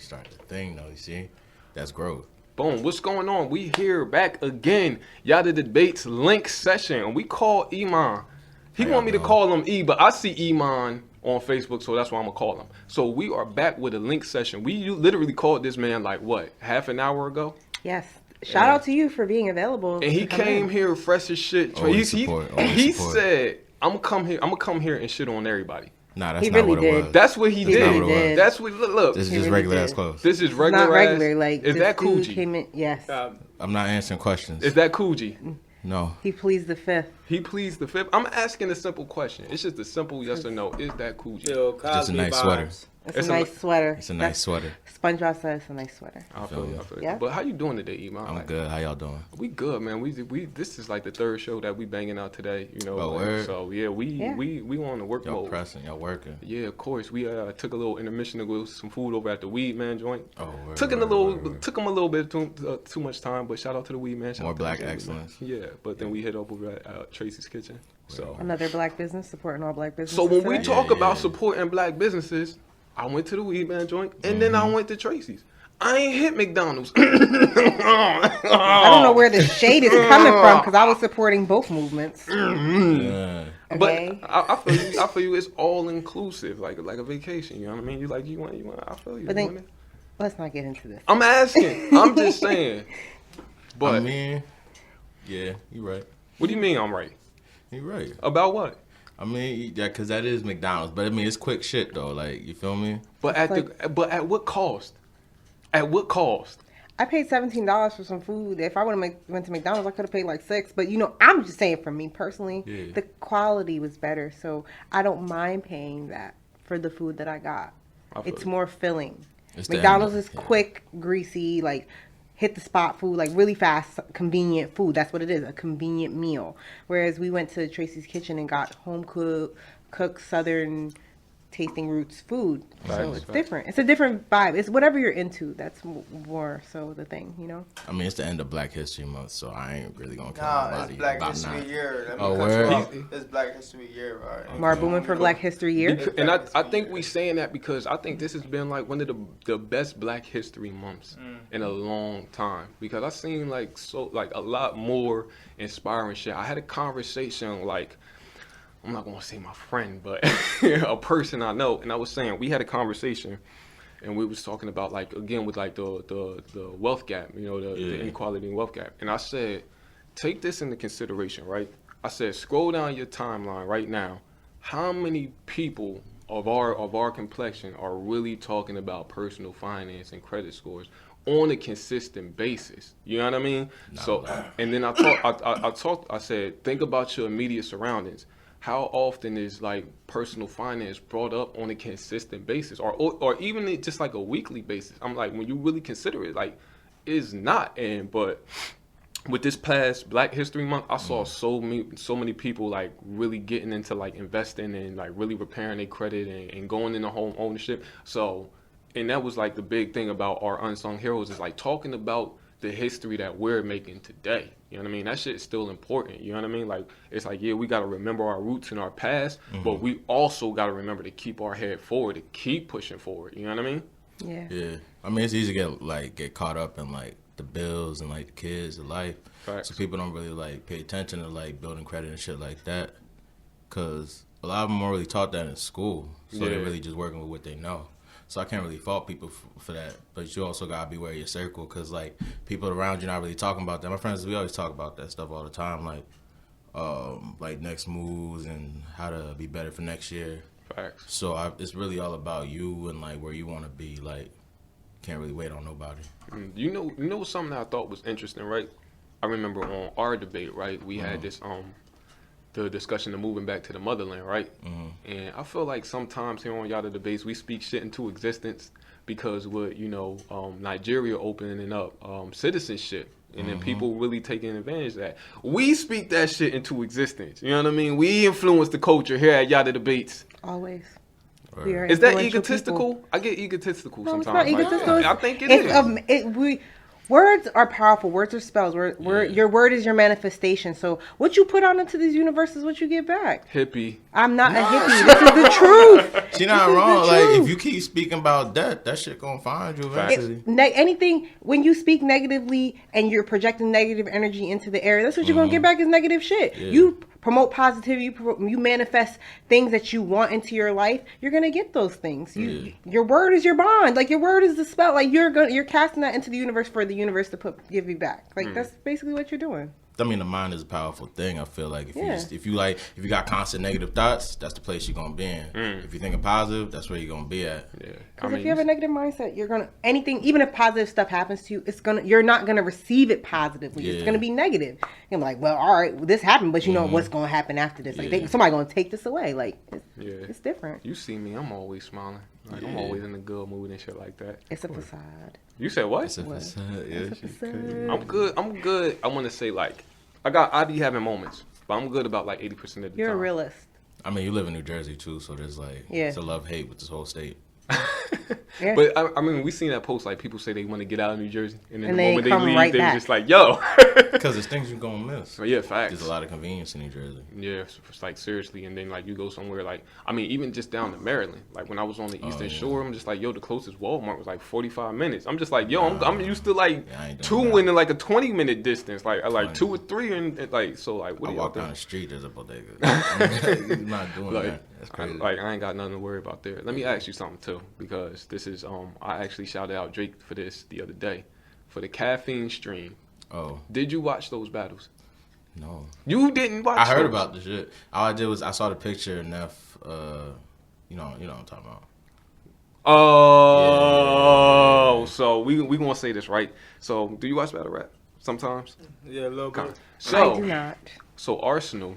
start the thing, though. You see, that's growth. Boom. What's going on? We here back again. Yatta Debates link session. We call Iman. He want me to call him E, but I see Iman on Facebook, so that's why I'm gonna call him. So we are back with a link session. We literally called this man like what, half an hour ago? Yes. Shout out to you for being available. And he came here fresh as shit. He said, "I'm gonna come here and shit on everybody." Nah, that's not what it was. That's what he did. That's what. Look. This is just regular ass clothes. This is regular. Not regular. Like, is that Coogee? Yes. I'm not answering questions. Is that Coogee? No. He pleads the fifth. He pleads the fifth. I'm asking a simple question. It's just a simple yes or no. Is that Coogee? It's just a nice sweater. It's a nice sweater. It's a nice sweater. SpongeBob said it's a nice sweater. I feel you. Yeah. But how you doing today, Iman? I'm good. How y'all doing? We good, man. We this is like the third show that we banging out today. You know. So yeah, we on the work mode. Y'all pressing. Y'all working. Yeah, of course. We took a little intermission to go some food over at the Weed Man joint. Took him a little bit too much time, but shout out to the Weed Man. More black excellence. Yeah, but then we hit up over at Tracy's Kitchen. So another black business supporting all black businesses. So when we talk about supporting black businesses, I went to the Weed Man joint, and then I went to Tracy's. I ain't hit McDonald's. I don't know where the shade is coming from because I was supporting both movements. Yeah. Okay. But I feel you. It's all inclusive, like a vacation. You know what I mean? You want. I feel you. But then, let's not get into this. I'm asking. I'm just saying. But I mean, yeah, you're right. What do you mean I'm right? You're right. About what? I mean, yeah, because that is McDonald's. But I mean, it's quick shit though. Like, you feel me? But at what cost? At what cost? I paid $17 for some food. If I would have went to McDonald's, I could have paid like $6. But I'm just saying, for me personally, the quality was better, so I don't mind paying that for the food that I got. It's more filling. McDonald's is quick, greasy, like hit the spot food, like really fast, convenient food. That's what it is, a convenient meal. Whereas we went to Tracy's Kitchen and got home cooked Southern tasting roots food. So it's different. It's a different vibe. It's whatever you're into. That's more so the thing, I mean, it's the end of Black History Month, so I ain't really gonna care it's Black History Year. It's Black History Year, right? Okay. Mar booming for Black History Year. And I think we saying that because I think this has been like one of the best Black History months in a long time, because I seen like a lot more inspiring shit. I had a conversation like, I'm not going to say my friend, but a person I know. And I was saying, we had a conversation and we was talking about like, again, with like the wealth gap, the inequality and wealth gap. And I said, take this into consideration, right? I said, scroll down your timeline right now. How many people of our complexion are really talking about personal finance and credit scores on a consistent basis? You know what I mean? And then I said, think about your immediate surroundings. How often is like personal finance brought up on a consistent basis, or even just like a weekly basis? I'm like, when you really consider it, like, it's not. But with this past Black History Month, I saw so many people like really getting into like investing and like really repairing their credit and going into home ownership. So, and that was like the big thing about our unsung heroes, is like talking about the history that we're making today. You know what I mean? That shit is still important. You know what I mean? Like, it's like, yeah, we got to remember our roots and our past, but we also got to remember to keep our head forward, to keep pushing forward. You know what I mean? Yeah. Yeah. I mean, it's easy to get caught up in like the bills and like the kids, the life. Facts. So people don't really like pay attention to like building credit and shit like that, because a lot of them aren't really taught that in school. So they're really just working with what they know. So I can't really fault people for that. But you also got to be aware of your circle, because, like, people around you not really talking about that. My friends, we always talk about that stuff all the time, like next moves and how to be better for next year. Facts. So it's really all about you and, like, where you want to be. Like, can't really wait on nobody. You know something that I thought was interesting, right? I remember on our debate, right, we had this the discussion of moving back to the motherland, right? And I feel like sometimes here on Yatta Debates, we speak shit into existence because with, Nigeria opening up citizenship, and then people really taking advantage of that. We speak that shit into existence. You know what I mean? We influence the culture here at Yatta Debates. Always. Is that egotistical? People. I get egotistical sometimes. It's not egotistical. I think it is. Words are powerful. Words are spells. Your word is your manifestation. So what you put out into these universes is what you get back. Hippie. I'm not a hippie. This is the truth. She not wrong. Like, if you keep speaking about death, that shit gonna find you eventually. Anything, when you speak negatively and you're projecting negative energy into the air, that's what you're gonna get back is negative shit. Yeah. You promote positivity, you manifest things that you want into your life, you're gonna get those things. Your word is your bond. Like, your word is the spell. Like, you're casting that into the universe for the universe to give you back. Like, that's basically what you're doing. I mean, the mind is a powerful thing. I feel like if you got constant negative thoughts, that's the place you're gonna be in. If you're thinking positive, that's where you're gonna be at. Yeah. Because if you have a negative mindset, you're gonna even if positive stuff happens to you, you're not gonna receive it positively. It's gonna be negative. You're like, well, all right, this happened, but you know what's gonna happen after this. Like, somebody gonna take this away. Like, it's different. You see me, I'm always smiling. Like, I'm always in a good mood and shit like that. It's a facade. You said what? It's a facade. Yeah, it's a facade. I'm good. I want to say, like, I be having moments, but I'm good about like 80% of the time. You're a realist. I mean, you live in New Jersey too, so there's like it's a love-hate with this whole state. But I mean, we seen that post, like, people say they want to get out of New Jersey, and then the moment they leave, they're just like, yo. Because there's things you're going to miss. So, yeah, facts. There's a lot of convenience in New Jersey. Yeah, it's like, seriously. And then, like, you go somewhere, like, I mean, even just down to Maryland. Like, when I was on the Eastern Shore, I'm just like, yo, the closest Walmart was like 45 minutes. I'm just like, yo, I'm used to, like, two in like a 20-minute distance. Like, 2 or 3, and like, so, like, what do you walk down the street, there's a bodega. You're not doing that. That's crazy. I ain't got nothing to worry about there. Let me ask you something, too, because this is, I actually shouted out Drake for this the other day, for the caffeine stream. Oh. Did you watch those battles? No. You didn't watch I heard about the shit. All I did was I saw the picture and Neff, you know what I'm talking about. Oh, so we gonna say this, right? So, do you watch battle rap sometimes? Yeah, a little bit. So, I do not. So, Arsenal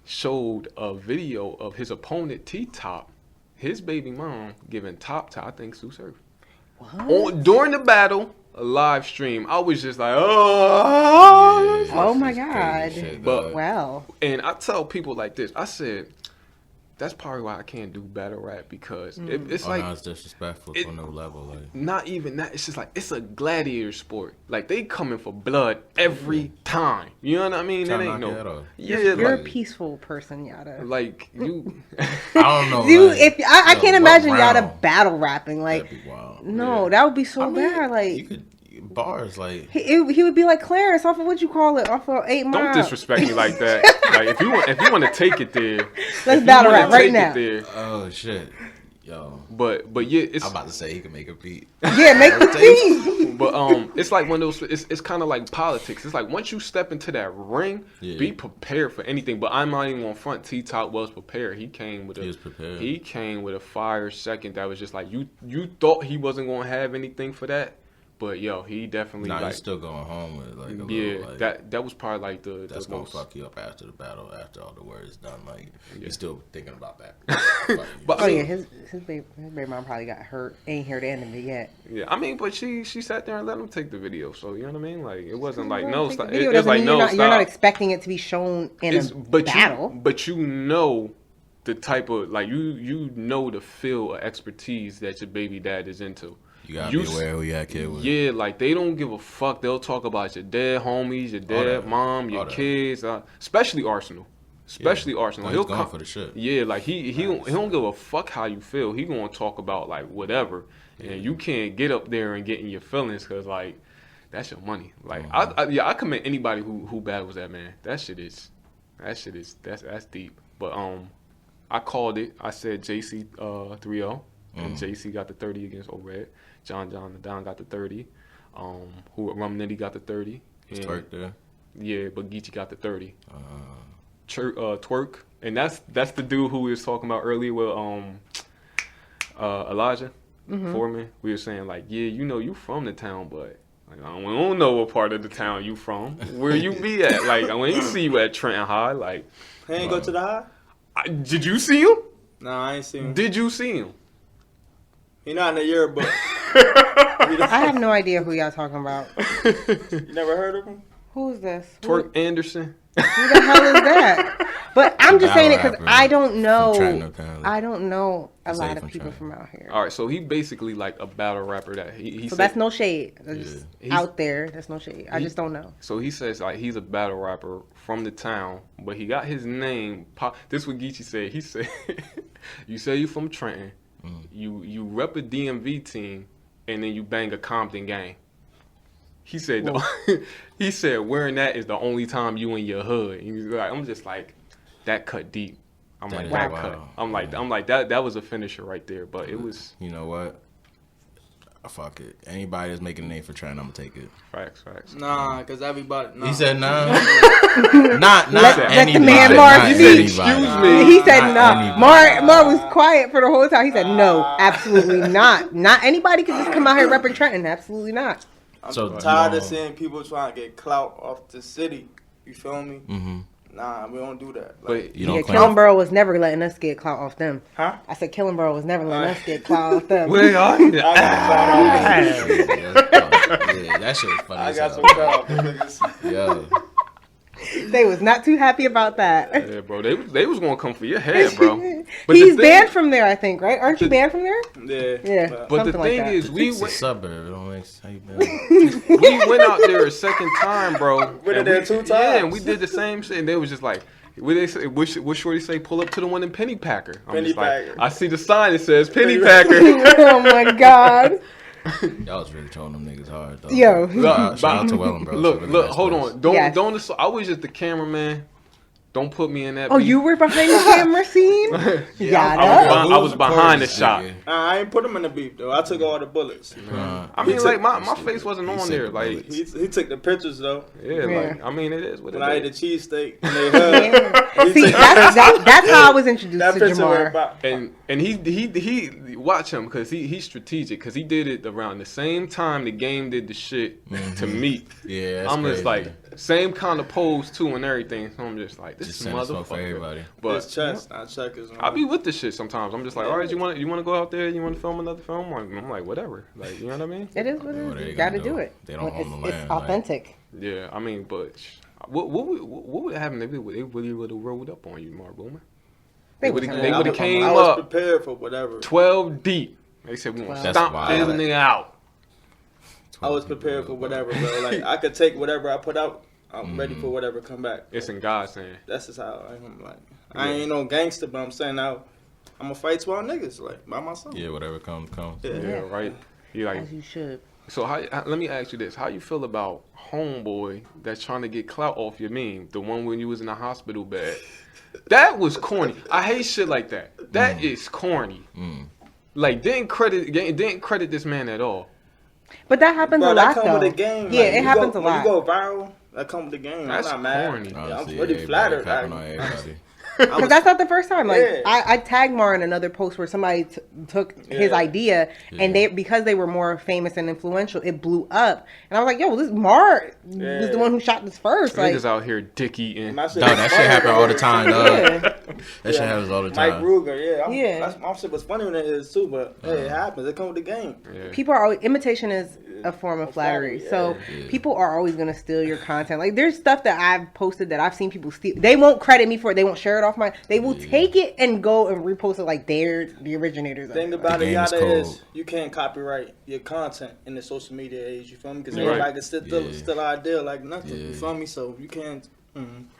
showed a video of his opponent, TTop, his baby mom, giving top to, I think, Sue Surf. What? During the battle, a live stream. I was just like, oh my God. Shit, but, wow. And I tell people like this, I said, that's probably why I can't do battle rap, because it's like... no, it's disrespectful to no level. Like, not even that. It's just like, it's a gladiator sport. Like, they coming for blood every time. You know what I mean? It ain't no... Yeah, you're a peaceful person, Yatta. Like, you... I don't know. I can't imagine Yatta battle rapping. Like, that'd be wild. No, that would be so bad. Like, you could... Bars, like he would be like Clarence off of what you call it, off of 8 Mile. Don't disrespect me like that. Like, if you want to take it there, let's battle rap right now. Oh shit, yo. But yeah, it's... I'm about to say he can make a beat. Yeah, make the beat. But it's like one of those. It's kind of like politics. It's like, once you step into that ring, be prepared for anything. But I'm not even on front. T-Top was prepared. He was prepared. He came with a fire second that was just like, you thought he wasn't gonna have anything for that. But yo, he definitely he's still going home with like a little, like, that was probably like that's gonna most... fuck you up after the battle, after all the work is done. Like, you're still thinking about that. But his baby mom probably got hurt. Ain't heard the end of it yet. Yeah, I mean, but she sat there and let him take the video. So, you know what I mean? Like, it wasn't like no stop. It was like no stop. You're not expecting it to be shown in a battle. But you know the type of, like, you know the field of expertise that your baby dad is into. You gotta be aware who your kid with. Yeah, like, they don't give a fuck. They'll talk about your dead homies, your dead mom, your kids, especially Arsenal. Arsenal. He'll come for the shit. Yeah, like, he don't give a fuck how you feel. He gonna talk about, like, whatever, and you can't get up there and get in your feelings, because, like, that's your money. Like, I commend anybody who battles that, man. That's deep. But I called it. I said JC 3-0, and JC got the 30 against ORED. John the Don got the 30. Rum Nitty got the 30. Twerk there. Yeah, but Geechee got the 30. Twerk, and that's the dude who we was talking about earlier with Elijah Foreman. We were saying, like, yeah, you know, you from the town, but like, we don't know what part of the town you from. Where you be at? Like, I ain't see you at Trenton High. Like, he ain't go to the high. Did you see him? No, I ain't see him. Did you see him? He not in the yearbook. I have no idea who y'all talking about. You never heard of him? Who's this? Twerk Anderson. Who the hell is that? But I'm just saying it because I don't know. I don't know a lot of people from out here. All right, so he basically like a battle rapper that he so said, that's no shade. That's out there. That's no shade. I just don't know. So he says like he's a battle rapper from the town, but he got his name. This is what Geechee said. He said, "You say you from Trenton, you rep a DMV team, and then you bang a Compton gang." He said, he said, wearing that is the only time you in your hood. He's like, I'm just like, that cut deep. I'm like, that cut. I'm like, that was a finisher right there. But it was. You know what? Fuck it. Anybody that's making a name for Trent, I'm gonna take it. Facts. Nah, because everybody. Nah. He said nah. not let the man Mark speak. Excuse me. He said no. Mark was quiet for the whole time. He said no, absolutely not. Not anybody can just come out here repping Trenton. Absolutely not. I'm tired of seeing people trying to get clout off the city. You feel me? Mm-hmm. Nah, we don't do that. Like, Killenborough was never letting us get clout off them. Huh? I said Killenborough was never letting us get clout off them. Where are you? Yeah, that shit was funny. I got some clout off the niggas. Yo. They was not too happy about that. Yeah, bro. They was gonna come for your head, bro. But he's banned from there, I think, right? Aren't you banned from there? Yeah. But the thing is, we went suburb. How you been? We went out there a second time, bro. We went there 2 times. Yeah, and we did the same shit. And they was just like, what Shorty say? Pull up to the one in Penny Packer. I see the sign that says Penny Packer. Oh my god. Y'all was really trolling them niggas hard, though. Yo. Shout out to Wellham, bro. Look, hold on. Don't. I was just the cameraman. Don't put me in that. Oh, you were behind the camera scene? I was behind the shot. I ain't put him in the beef though. I took all the bullets. I mean, like my face wasn't on there. Like he took the pictures though. Yeah, like I mean, it is what it is. When I ate the cheesesteak and they See, that's how I was introduced to Jamar. And he watch him because he's strategic because he did it around the same time the game did the shit to meet. Yeah, I'm just like same kind of pose too and everything. So I'm just like this is motherfucker. For everybody. But it's chess, not checkers. I be with the shit sometimes. I'm just like, all right, you want to go out there? You want to film another film? I'm like, whatever. Like, you know what I mean? It is what it is. You got to do it. They don't own the land. It's authentic. Yeah, I mean, but what would happen if they really would have rolled up on you, Mark Boomer? They would have came up. I was prepared for whatever. 12 deep. They said we want to stomp this nigga out. I was prepared for whatever, bro. Like I could take whatever I put out. I'm ready for whatever come back. It's in God's hand. That's just how I'm like. I ain't no gangster, but I'm saying now I'm gonna fight 12 niggas like by myself. Yeah, whatever comes. Yeah, right. You like as you should. So let me ask you this: how you feel about Homeboy that's trying to get clout off your meme? The one when you was in the hospital bed. That was corny. I hate shit like that. That is corny. Like didn't credit this man at all. But that happens a lot, that come though. with the game. Yeah, it happens a lot. When you go viral, that come with the game. That's I'm not corny. mad. I'm really flattered. Because that's not the first time. Like I tagged Mar in another post where somebody took his idea, and because they were more famous and influential, it blew up. And I was like, "Yo, this Mar was the one who shot this first." Niggas out here dick eating. No, that shit happen all the time. That shit happens all the time. Mike Ruger, my shit was funny when it is too, but it happens. It comes with the game. Yeah. People are always imitation is a form of flattery. So people are always gonna steal your content. Like there's stuff that I've posted that I've seen people steal. They won't credit me for it. They won't share it off they will take it and go and repost it like they're the originators. The thing about it, Yatta, is you can't copyright your content in the social media age. You feel me? Because everybody can still idea like nothing. You feel me? So you can't.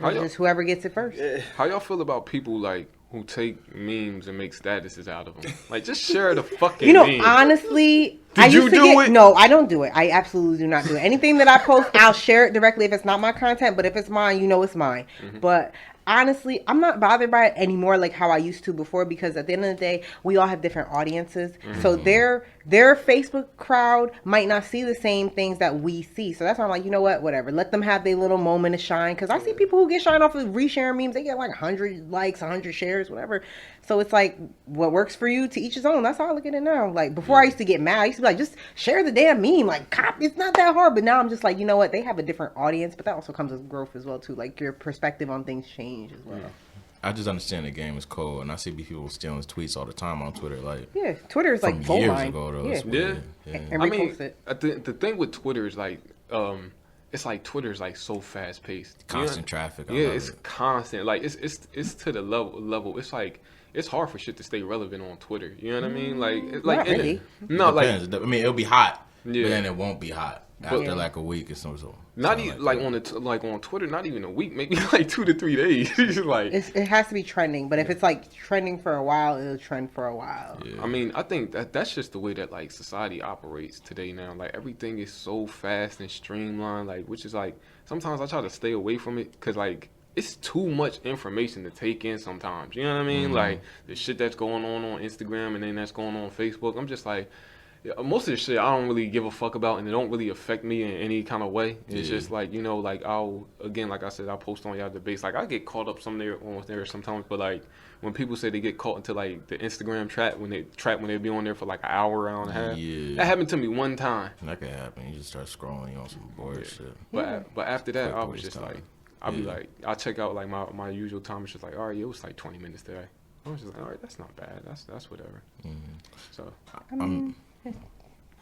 Just whoever gets it first. Yeah. How y'all feel about people like who take memes and make statuses out of them? Like just share the fucking meme. Honestly, Did you do it? No, I don't do it. I absolutely do not do it. Anything that I post, I'll share it directly if it's not my content. But if it's mine, it's mine. But honestly, I'm not bothered by it anymore like how I used to before, because at the end of the day, we all have different audiences. So their Facebook crowd might not see the same things that we see. So that's why I'm like, you know what? Whatever. Let them have their little moment of shine. Because I see people who get shine off of resharing memes. They get like 100 likes, 100 shares, whatever. So it's like, what works for you to each his own. That's how I look at it now. Like, before I used to get mad. I used to be like, just share the damn meme. Like, it's not that hard. But now I'm just like, you know what? They have a different audience. But that also comes with growth as well, too. Like, your perspective on things change as well. I just understand the game is cold, and I see people stealing tweets all the time on Twitter. Like, Twitter is like years ago, though. Yeah. And I mean, repost it. the thing with Twitter is like, it's like Twitter's like so fast paced. Constant traffic. Yeah, it's constant. Like it's to the level. It's like it's hard for shit to stay relevant on Twitter. You know what I mean? Like Not really. No, depends. like I mean, it'll be hot, yeah. but then it won't be hot after like a week or something. Not even like on Twitter, not even a week, maybe like 2 to 3 days. Like it has to be trending, but if it's like trending for a while, it'll trend for a while. Yeah. I mean, I think that's just the way that like society operates today now. Like everything is so fast and streamlined. Like which is like sometimes I try to stay away from it because like it's too much information to take in sometimes. You know what I mean? Like the shit that's going on Instagram and then that's going on Facebook. I'm just like. Most of the shit I don't really give a fuck about, and it don't really affect me in any kind of way. It's just like like I'll like I said, I'll post on y'all debates. Like I get caught up on there sometimes, but like when people say they get caught into like the Instagram trap when they be on there for like an hour and a half. Yeah. That happened to me one time. That can happen. You just start scrolling on some bullshit. But after that, I was just like, I'll be like, I'll check out like my usual time. It's just like, all right, it was like 20 minutes today. I was just like, all right, that's not bad. That's whatever. So I mean,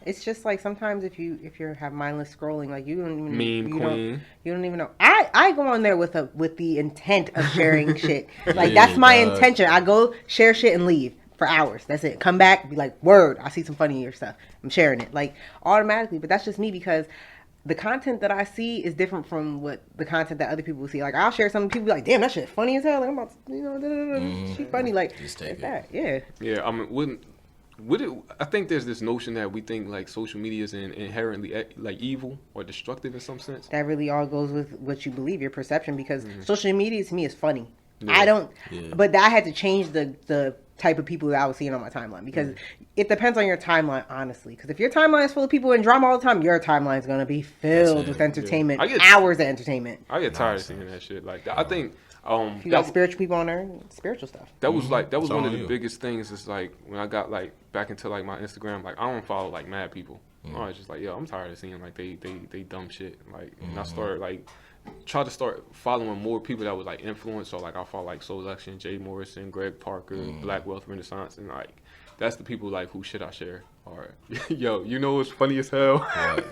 it's just like sometimes if you have mindless scrolling, like you don't even you don't even know. I go on there with the intent of sharing shit. Like that's my intention. I go share shit and leave for hours. That's it. Come back, be like, word, I see some funny your stuff. I'm sharing it like automatically. But that's just me because the content that I see is different from what the content that other people see. Like I'll share something, people be like, "Damn, that shit funny as hell." Like I'm about to, she funny. Like just take that. Yeah. Yeah. I mean, I think there's this notion that we think like social media is inherently like evil or destructive in some sense. That really all goes with what you believe, your perception, because social media to me is funny. Yeah. But I had to change the type of people that I was seeing on my timeline because it depends on your timeline, honestly. Because if your timeline is full of people in drama all the time, your timeline is going to be filled with entertainment, hours of entertainment. I get tired of seeing that shit. Like I think. You got spiritual people on there, spiritual stuff. That was one of the biggest things. Is like when I got like back into like my Instagram, like I don't follow like mad people. I was just like, yo, I'm tired of seeing like they dumb shit. Like and I started like try to start following more people that was like influenced. So like I follow like Soul Election, Jay Morrison, Greg Parker, Black Wealth Renaissance, and like that's the people like who shit I share. All right, yo, you know what's funny as hell? Right.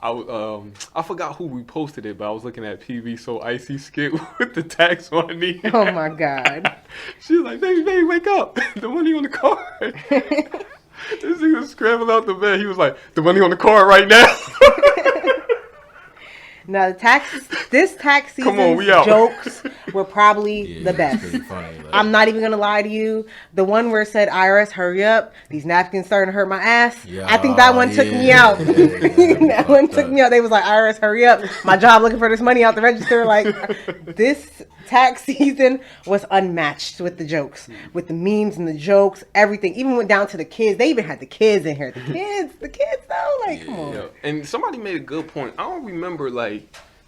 I forgot who reposted it, but I was looking at PV So Icy skit with the tax money. Oh my god! She was like, "Baby, wake up! The money on the card." This nigga was scrambling out the bed. He was like, "The money on the card right now." Now this tax season's jokes were probably the best. Funny, like. I'm not even gonna lie to you. The one where it said IRS, hurry up, these napkins starting to hurt my ass. Yeah, I think that one took me out. That one took me out. They was like, IRS, hurry up. My job looking for this money out the register. Like this tax season was unmatched with the jokes, with the memes and the jokes, everything. Even went down to the kids. They even had the kids in here. The kids though, like come on. And somebody made a good point. I don't remember like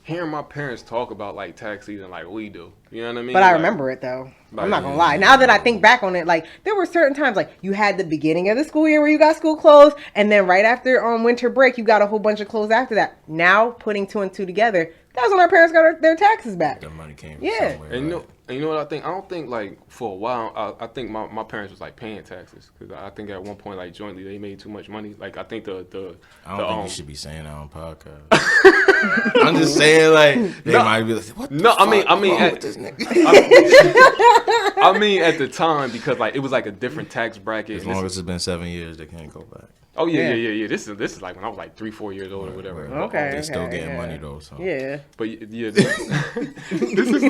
hearing my parents talk about like tax season like we do. You know what I mean? But I remember it though. I'm not gonna lie. Now that I think back on it, like there were certain times like you had the beginning of the school year where you got school clothes, and then right after on winter break you got a whole bunch of clothes after that. Now putting 2 and 2 together, that's when our parents got their taxes back. The money came from somewhere. And you know what I think? I don't think like for a while. I think my parents was like paying taxes because I think at one point like jointly they made too much money. Like I think I don't think you should be saying that on podcast. I'm just saying like they might be like, what the fuck I mean wrong with this nigga? I mean at the time because like it was like a different tax bracket. As long as it's been 7 years, they can't go back. Oh yeah. This is like when I was like 3-4 years old or whatever. Okay. They still getting money though. So. Yeah. But yeah, this is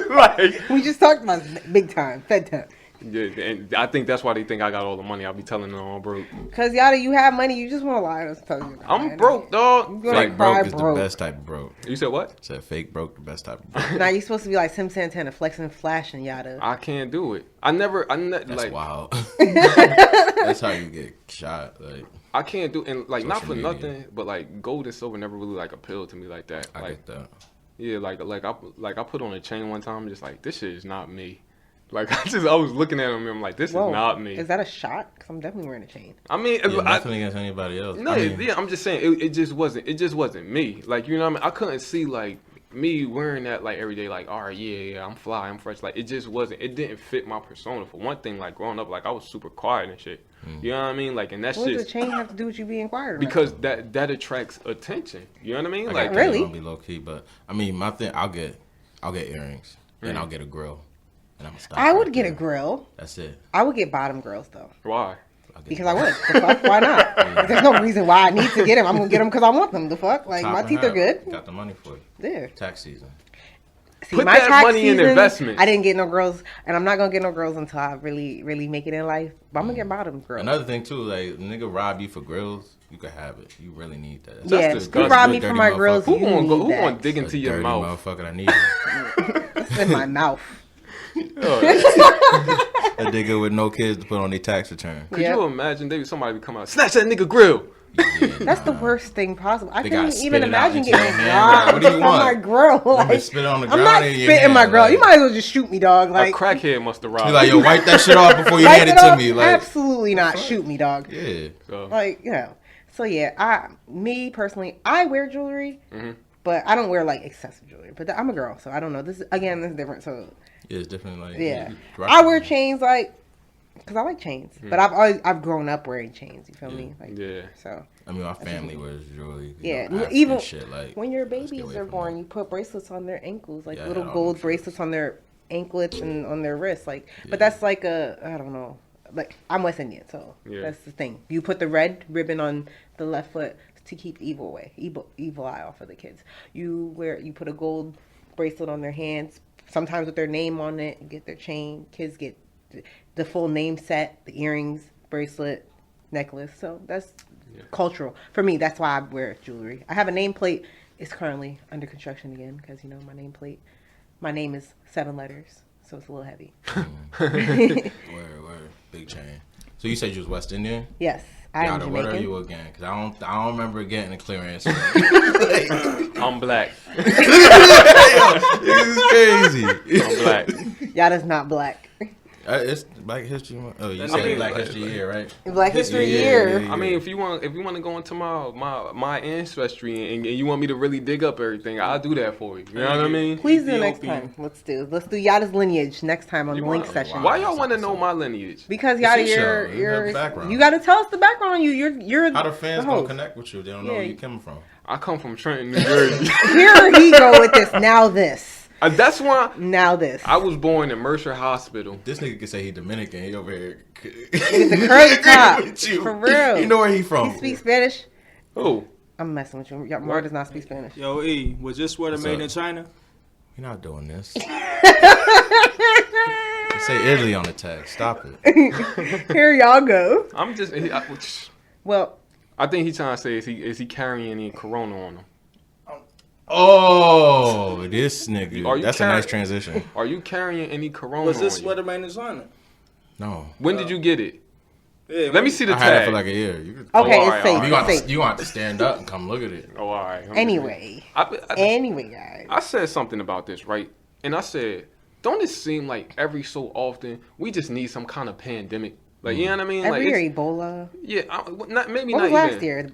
like we just talked about big time, Fed time. Yeah, and I think that's why they think I got all the money. I'll be telling them I'm broke. Cause Yatta, you have money, you just want to lie to us. I'm broke, dog. Fake broke is the best type of broke. You said what? I said fake broke, the best type of broke. Now you're supposed to be like Sim Santana, flexing and flashing, Yatta. I can't do it. That's like wild. That's how you get shot. Like I can't do, and like not for nothing, but like gold and silver never really like appealed to me like that. I get that. Yeah, I put on a chain one time, just like this shit is not me. Like I was looking at him and I'm like, this is not me. Is that a shot? Because I'm definitely wearing a chain. I mean, nothing against anybody else. No, I'm just saying it just wasn't me. Like you know what I mean? I couldn't see like me wearing that like every day. Like all right, yeah, I'm fly, I'm fresh. Like it just wasn't. It didn't fit my persona. For one thing, like growing up, like I was super quiet and shit. You know what I mean? Like, and that's what just. does the chain have to do with you being quiet? Because that attracts attention. You know what I mean? Like, really? I'll be low key, but I mean, my thing, I'll get earrings, and I'll get a grill, and I'm gonna stop. I would get a grill. That's it. I would get bottom grills though. Why? Because I would. The fuck? Why not? There's no reason why I need to get them. I'm gonna get them because I want them. The fuck? Like my teeth are good. Got the money for it. Yeah. Tax season. See, Put my that tax money season, in investment. I didn't get no girls, and I'm not gonna get no girls until I really, really make it in life. But I'm gonna get bottom girls. Another thing too, like nigga rob you for grills, you could have it. You really need that. Yeah, disgusting. you rob me for my grills. Who you gonna dig into your dirty mouth? Motherfucker, I need it. It's in my mouth. A nigga with no kids to put on their tax return. Could you imagine somebody would come out, snatch that nigga grill? Yeah, That's the worst thing possible. I They couldn't gotta even spit it out imagine into getting your hand. Like, what do you robbed want? on my grill. You Like, spit it on the I'm ground not in your spitting hand, my grill. like- You might as well just shoot me, dog. Like A crackhead must have robbed. He like, yo, wipe that shit off before you wipe hand it it to off? me. Like, Absolutely not. Shoot me, dog. yeah. So, Like, you know. So yeah, me personally, I wear jewelry, but I don't wear like excessive jewelry. But I'm a girl, so I don't know. This is different. So Yeah, it's different. Like, yeah, you I wear chains like because I like chains. But I've grown up wearing chains. You feel me? Like, yeah. So I mean, my family wears jewelry. yeah, African even shit, like, when your let's get babies away are from born, that. you put bracelets on their ankles, like Yeah, little I don't gold know. bracelets on their anklets and on their wrists. Like, but that's like I don't know. Like I'm West Indian, so that's the thing. You put the red ribbon on the left foot to keep evil away, evil eye off of the kids. You put a gold bracelet on their hands, sometimes with their name on it. You get their chain. Kids get the full name set, the earrings, bracelet, necklace. So that's cultural for me. That's why I wear jewelry. I have a nameplate. It's currently under construction again because my nameplate. My name is 7 letters, so it's a little heavy. Word. Big chain. So you said you was West Indian? Yes, I am Yatta, Jamaican. what are you again? Because I don't remember getting a clear answer. I'm black. This is crazy. I'm black. Yatta's not black. It's Black History Month. Oh, you said Black History Year, right? Black History Yeah, Year. yeah. I mean, if you want to go into my ancestry and you want me to really dig up everything, I'll do that for you. You know what I mean? Please do next time. Let's do Yatta's lineage next time on the link session. Why y'all want to know my lineage? Because It's Yatta, your show. you're The background. you got to tell us the background on you. You're How the fans host. gonna connect with you? They don't know where you coming from. I come from Trenton, New Jersey. Here he go with this. Now this. That's why Now this. I was born in Mercer Hospital. This nigga can say he Dominican. He over here. With the curly top. With you. For real. You know where he from? He speaks Spanish. Who? I'm messing with you. Mar does not speak Spanish. Yo, E, was this sweater What's made up? in China? We're not doing this. You say Italy on the tag. Stop it. Here y'all go. I'm just. Well, I think he's trying to say is he carrying any corona on him? Oh, this nigga. Are you That's a nice transition. Are you carrying any corona? Was this on sweater made in China? No. you? When did you get it? Yeah, Let me see the I had it tag. for like a year. You could, okay, all it's right, safe. all you, It's want safe. to, you want to stand up and come look at it. Oh, all right. Anyway. Anyway, guys. I said something about this, right? And I said, don't it seem like every so often we just need some kind of pandemic? Like, you know what I mean? Every like, year, Ebola. Yeah, maybe What not was last even. year?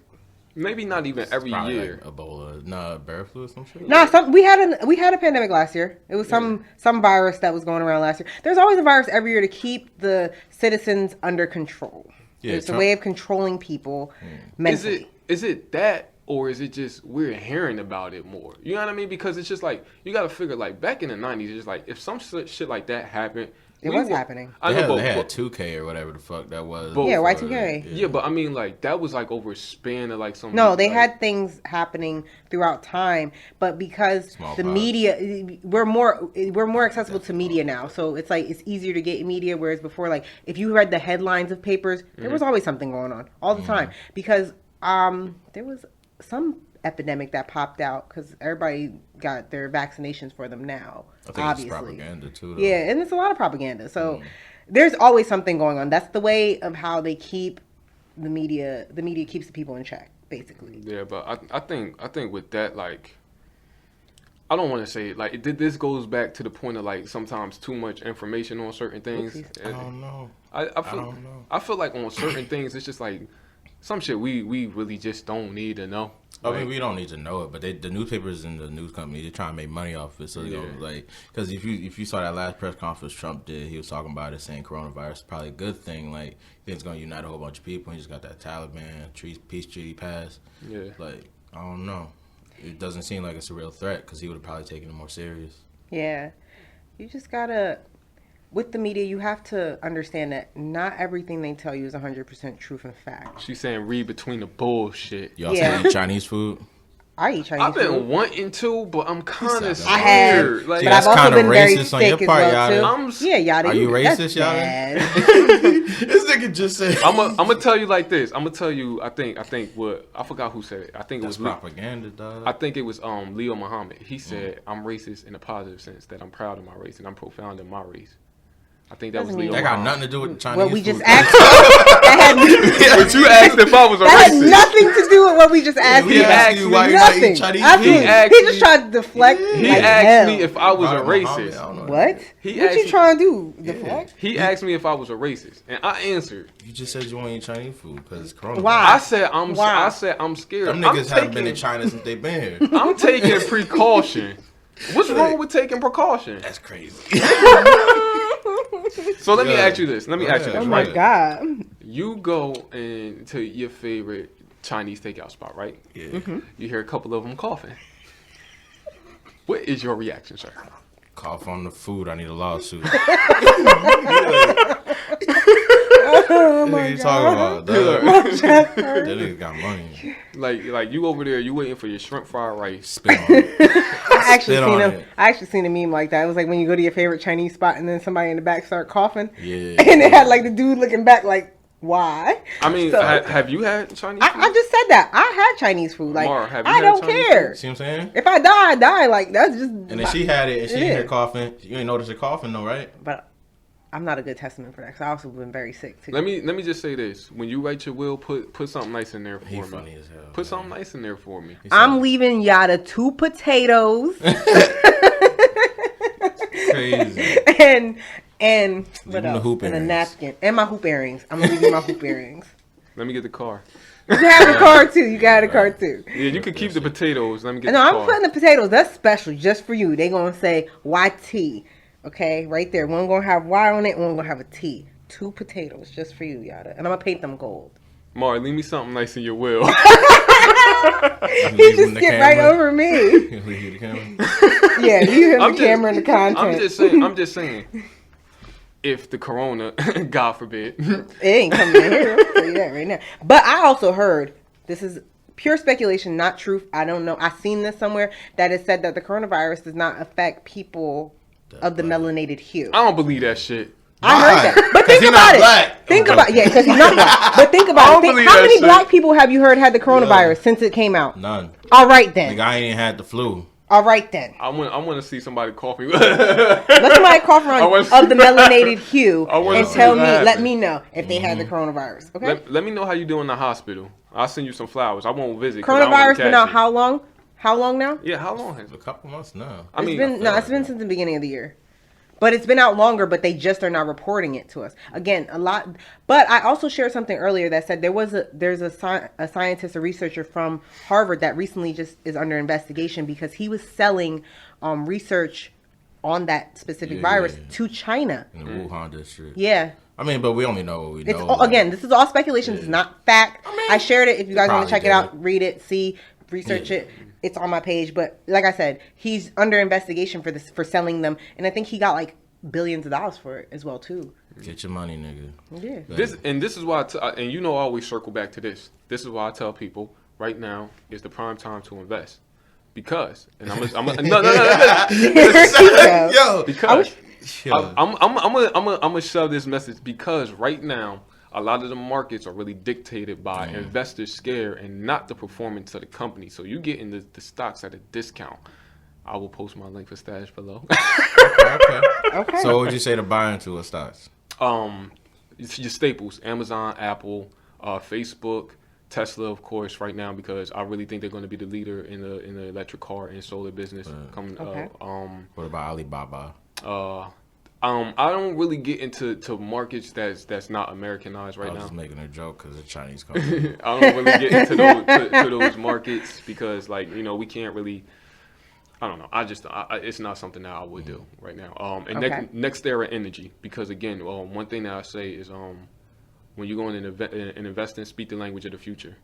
Maybe not even every Probably year. like Ebola, bird flu or some shit. No, we had a pandemic last year. It was some virus that was going around last year. There's always a virus every year to keep the citizens under control. Yeah, It's a Trump- way of controlling people mentally. Is it that, or is it just we're hearing about it more? You know what I mean? Because it's just like you got to figure like back in the 90s, it's just like if some shit like that happened, It was happening. I know, They had but 2K or whatever the fuck that was. Yeah, before, Y2K. yeah, but I mean like that was like over a span of like some. No, they like, had things happening throughout time, but because Smallpox. the media, we're more accessible to media now, so it's like it's easier to get media. Whereas before, like if you read the headlines of papers, there was always something going on all the time because there was some epidemic that popped out because everybody got their vaccinations for them now. I think obviously. it's propaganda too. Though. Yeah, and it's a lot of propaganda. So there's always something going on. That's the way of how they keep the media. The media keeps the people in check, basically. Yeah, but I think with that, like, I don't want to say it, like this goes back to the point of like sometimes too much information on certain things. I don't know. I feel like on certain things it's just like some shit we really just don't need to know. I mean, we don't need to know it, but the newspapers and the news companies, they're trying to make money off it. So they don't, like, because if you saw that last press conference Trump did, he was talking about it, saying coronavirus is probably a good thing. Like, he thinks it's going to unite a whole bunch of people. He just got that Taliban peace treaty passed. Yeah. Like, I don't know. It doesn't seem like it's a real threat because he would have probably taken it more serious. Yeah. You just got to, with the media, you have to understand that not everything they tell you is 100% truth and fact. She's saying read between the bullshit. Y'all still eat Chinese food? I eat Chinese food. I've been wanting to, but I'm kind of I have, like, but I've also been very sick as well, too. Yatta. Are you racist, Yatta? This nigga just said. I'm gonna tell you like this. I'm gonna tell you. I think what I forgot who said it. I think it was propaganda, dog. I think it was Leo Muhammad. He said, "I'm racist in a positive sense. That I'm proud of my race and I'm profound in my race." I think that was Leo. That got nothing to do with Chinese what we food. Just asked. But you asked if I was a racist. That had nothing to do with what we just asked. He asked you why you not eating Chinese food. He just tried to deflect. He asked me if I was a racist. What? What you trying to do? Deflect? He asked me if I was a racist, and I answered. You just said you want to eat Chinese food because it's coronavirus. Why? I said I'm scared. Them niggas haven't been in China since they've been here. I'm taking precaution. What's wrong with taking precaution? That's crazy. So let me ask you this. Oh my God. You go into your favorite Chinese takeout spot, right? Yeah. Mm-hmm. You hear a couple of them coughing. What is your reaction, sir? Cough on the food. I need a lawsuit. Oh my what you talking about? That nigga got money. Like you over there, you waiting for your shrimp fried rice. Spit on it. I actually seen a meme like that. It was like when you go to your favorite Chinese spot and then somebody in the back start coughing. Yeah. And it had like the dude looking back like, why? I mean, So, have you had Chinese food? I just said that. I had Chinese food. Like, Mar, have you I had don't Chinese care. food? See what I'm saying? If I die, I die. Like, that's just... And then she had it and she ain't here coughing. You ain't notice her coughing though, right? But I'm not a good testament for that because I also been very sick too. Let me just say this: when you write your will, put something nice in there for me. Funny as hell. Put something nice in there for me. I'm leaving Yatta 2 potatoes. Crazy. And what else? And a napkin and my hoop earrings. I'm gonna leave you my hoop earrings. Let me get the car. You can have the car too. You got a car too. Yeah, you can keep the potatoes. Let me get No, the car. I'm putting the potatoes. That's special just for you. They gonna say YT. Okay, right there. One gonna have Y on it. One gonna have a T. 2 potatoes just for you, Yatta. And I'm gonna paint them gold. Mar, leave me something nice in your will. He just skipped right over me. Yeah, you him the camera and the content. I'm just saying. If the corona, God forbid, it ain't coming in here. I'll tell you that right now. But I also heard, this is pure speculation, not truth. I don't know. I seen this somewhere that it said that the coronavirus does not affect people of the melanated hue. I don't believe that shit. I heard that. But think about it. Black. Think about it. Yeah, because he's not black. But think about it. How many black people have you heard had the coronavirus since it came out? None. All right then. The guy ain't had the flu. All right then. I want to see somebody coughing. Let somebody cough around of the melanated hue and tell me, let me know if they had the coronavirus. Okay. Let me know how you do in the hospital. I'll send you some flowers. I won't visit. Coronavirus been out how long? How long now? Yeah, how long has it? A couple months now. It's been since the beginning of the year. But it's been out longer, but they just are not reporting it to us. Again, a lot. But I also shared something earlier that said there's a scientist, a researcher from Harvard that recently just is under investigation because he was selling research on that specific virus to China. In the Wuhan district. Yeah. I mean, but we only know what we know. Again, this is all speculation. It's not fact. I shared it. If you guys want to check it out, read it, see, research it. It's on my page, but like I said, he's under investigation for selling them, and I think he got like billions of dollars for it as well too. Get your money, nigga. Yeah. This is why, and you know, I always circle back to this. This is why I tell people right now is the prime time to invest because, and I'm no. Yo, because I'm gonna shove this message because right now. A lot of the markets are really dictated by investors' scare and not the performance of the company. So you get in the stocks at a discount. I will post my link for stash below. Okay. So what would you say to buy into a stocks? Your staples: Amazon, Apple, Facebook, Tesla, of course, right now because I really think they're going to be the leader in the electric car and solar business coming. What about Alibaba? I don't really get into markets that's not Americanized right now. I was just making a joke because it's Chinese company. I don't really get into those markets because, like, you know, we can't really. I don't know. It's not something that I would do right now. And next era energy, because again, one thing that I say is when you go in and invest in, speak the language of the future,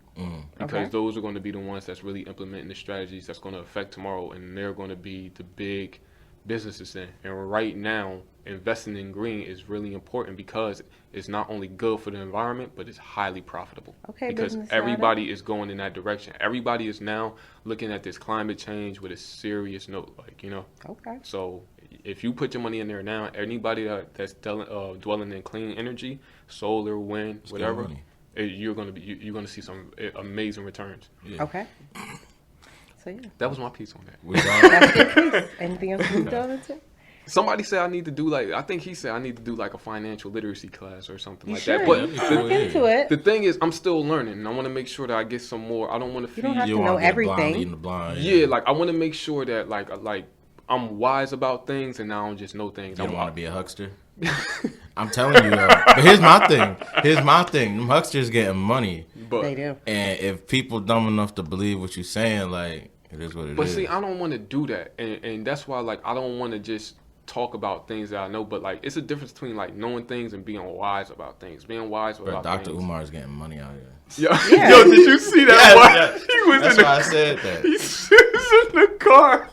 because those are going to be the ones that's really implementing the strategies that's going to affect tomorrow, and they're going to be the big businesses in. And right now, investing in green is really important because it's not only good for the environment, but it's highly profitable. Because everybody is going in that direction. Everybody is now looking at this climate change with a serious note, like, you know. So if you put your money in there now, anybody that's dwelling in clean energy, solar, wind, whatever, you're gonna see some amazing returns. So yeah, that was my piece on that. That's your piece. Anything else you delve into? Somebody said I need to do I think he said I need to do like a financial literacy class or something you like should. that. But look into it. The thing is, I'm still learning, and I want to make sure that I get some more. I don't want to feed. You don't have to know everything. Yeah, like I want to make sure that like I'm wise about things, and I don't just know things. You don't want to be a huckster. I'm telling you though. But here's my thing. Them hucksters getting money. But they do. And if people dumb enough to believe what you're saying, like, it is what it is. But see, I don't want to do that, and that's why like I don't want to just talk about things that I know. But like, it's a difference between like knowing things and being wise about things. Being wise about things. Dr. Umar's getting money out here. Yeah. Yo, did you see that? Yes. He was that's why I said that. He was in the car.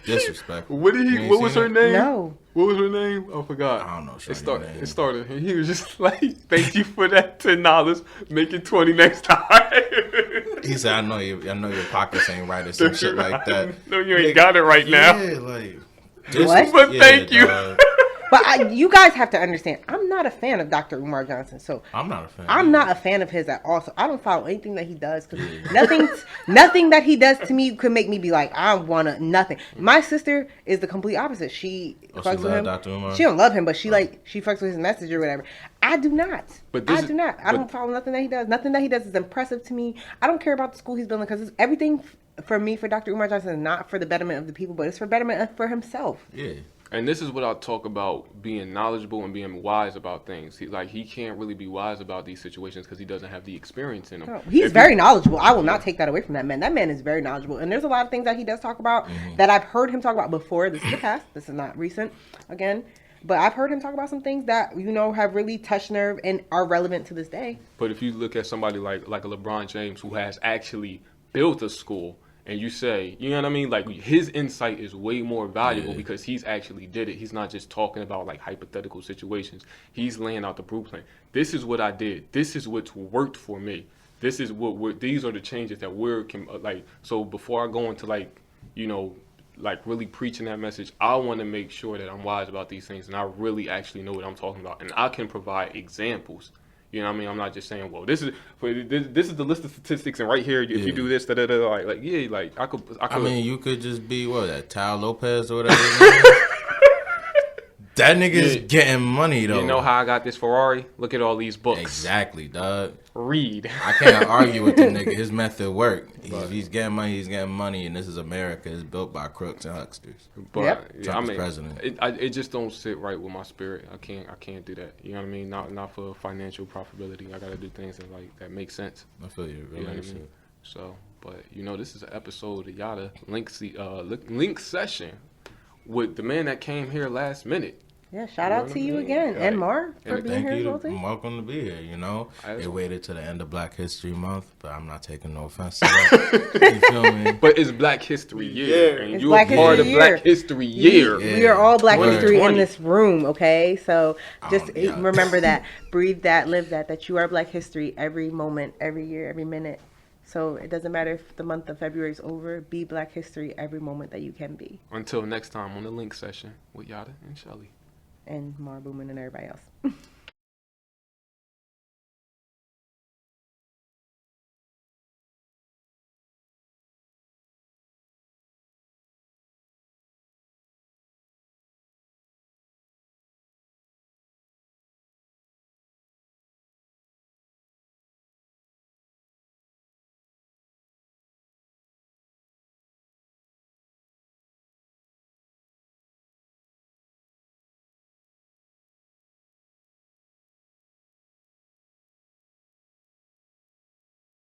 Disrespectful. What was her name? No. What was her name? I forgot. I don't know. It started. And he was just like, "Thank you for that $10. Make it 20 next time." He said, "I know your pockets ain't right or some shit like that." No, you ain't got it right now. Yeah, like. What? But thank you. But you guys have to understand, I'm not a fan of Dr. Umar Johnson. So I'm not a fan. I'm not a fan of his at all. So I don't follow anything that he does because nothing that he does to me could make me be like, I wanna nothing. My sister is the complete opposite. She fucks with him. Dr. Umar? She don't love him, but she she fucks with his message or whatever. I do not. I do not. I don't follow nothing that he does. Nothing that he does is impressive to me. I don't care about the school he's building because everything for me, for Dr. Umar Johnson, is not for the betterment of the people, but it's for betterment for himself. Yeah. And this is what I talk about, being knowledgeable and being wise about things. He can't really be wise about these situations because he doesn't have the experience in them. Oh, he's very knowledgeable. I will not take that away from that man. That man is very knowledgeable. And there's a lot of things that he does talk about that I've heard him talk about before. This is the past. This is not recent, again. But I've heard him talk about some things that, have really touched nerve and are relevant to this day. But if you look at somebody like a LeBron James who has actually built a school, and you say, you know what I mean? Like, his insight is way more valuable because he's actually did it. He's not just talking about, like, hypothetical situations. He's laying out the blueprint. This is what I did. This is what's worked for me. This is these are the changes that so before I go into, really preaching that message, I want to make sure that I'm wise about these things and I really actually know what I'm talking about. And I can provide examples. You know what I mean? I'm not just saying, well, this is the list of statistics, and right here, if you do this, I could. I mean, you could just be that Tal Lopez or whatever. That nigga is getting money though. You know how I got this Ferrari? Look at all these books. Exactly, dog. Read. I can't argue with the nigga. His method worked. He's getting money. He's getting money, and this is America. It's built by crooks and hucksters. But Trump is president. It just don't sit right with my spirit. I can't do that. You know what I mean? Not for financial profitability. I got to do things that make sense. I feel you. Really, you know what I mean? So, but this is an episode of Yatta link session with the man that came here last minute. Yeah, shout out to you again. And Mar for being here as well, too. I'm welcome to be here, They waited to the end of Black History Month, but I'm not taking no offense to that. You feel me? But it's Black History Year. And you're part of Black History Year. We are all Black History in this room, okay? So just remember that. Breathe that. Live that you are Black History every moment, every year, every minute. So it doesn't matter if the month of February is over. Be Black History every moment that you can be. Until next time on the link session with Yatta and Shelly. And Mar Boomin and everybody else.